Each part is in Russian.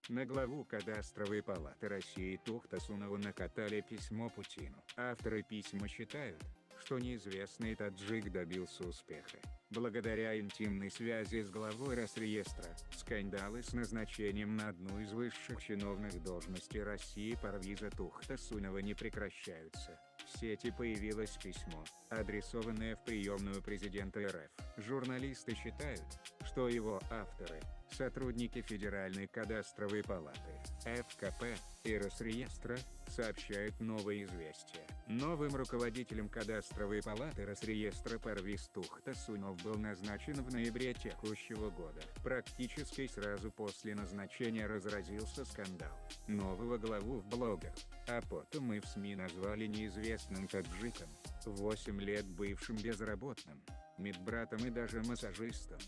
На главу Кадастровой палаты России Тухтасунова накатали письмо Путину. Авторы письма считают, что неизвестный таджик добился успеха благодаря интимной связи с главой Росреестра. Скандалы с назначением на одну из высших чиновных должностей России Парвиза Тухтасунова не прекращаются. В сети появилось письмо, адресованное в приемную президента РФ. Журналисты считают, что его авторы – сотрудники Федеральной кадастровой палаты, ФКП и Росреестра, сообщают новое известие. Новым руководителем кадастровой палаты Росреестра Парвиз Тухтасунов был назначен в ноябре текущего года. Практически сразу после назначения разразился скандал. Нового главу в блогах, а потом и в СМИ назвали неизвестным таджиком, 8 лет бывшим безработным, медбратом и даже массажистом.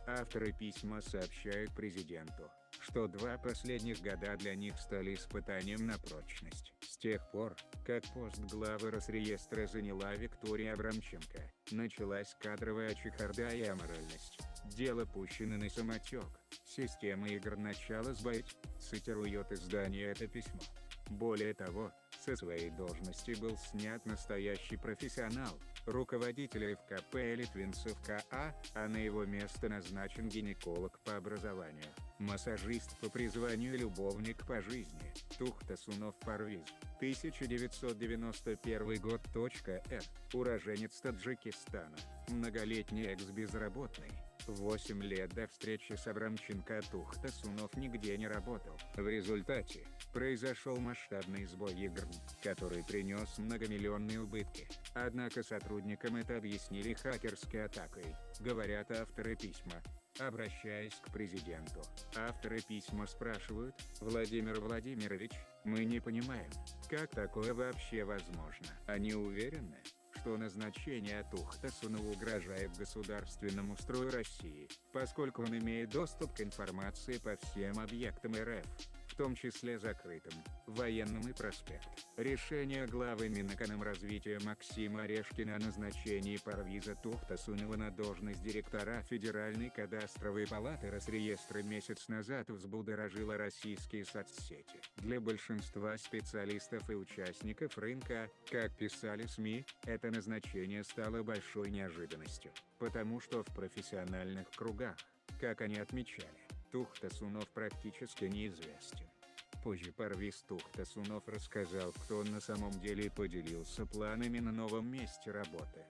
Авторы письма сообщают президенту, что 2 последних года для них стали испытанием на прочность. С тех пор, как пост главы Росреестра заняла Виктория Абрамченко, началась кадровая чехарда и аморальность. Дело пущено на самотек. Система игр начала сбоить, цитирует издание это письмо. Более того, со своей должности был снят настоящий профессионал, руководитель ФКП Литвинцев КА, а на его место назначен гинеколог по образованию, массажист по призванию и любовник по жизни. Тухтасунов Парвиз, 1991 год. Р. Уроженец Таджикистана, многолетний экс-безработный. 8 лет до встречи с Абрамченко Тухтасунов нигде не работал. В результате, произошел масштабный сбой игр, который принес многомиллионные убытки. Однако сотрудникам это объяснили хакерской атакой, говорят авторы письма. Обращаясь к президенту, авторы письма спрашивают: «Владимир Владимирович, мы не понимаем, как такое вообще возможно?» Они уверены, что назначение Тухтасунова угрожает государственному строю России, поскольку он имеет доступ к информации по всем объектам РФ, в том числе закрытым, военным и проспект. Решение главы Минэкономразвития Максима Орешкина о назначении Парвиза Тухтасунова на должность директора Федеральной кадастровой палаты Росреестра месяц назад взбудоражило российские соцсети. Для большинства специалистов и участников рынка, как писали СМИ, это назначение стало большой неожиданностью, потому что в профессиональных кругах, как они отмечали, Тухтасунов практически неизвестен. Позже Парвиз Тухтасунов рассказал, кто он на самом деле, и поделился планами на новом месте работы.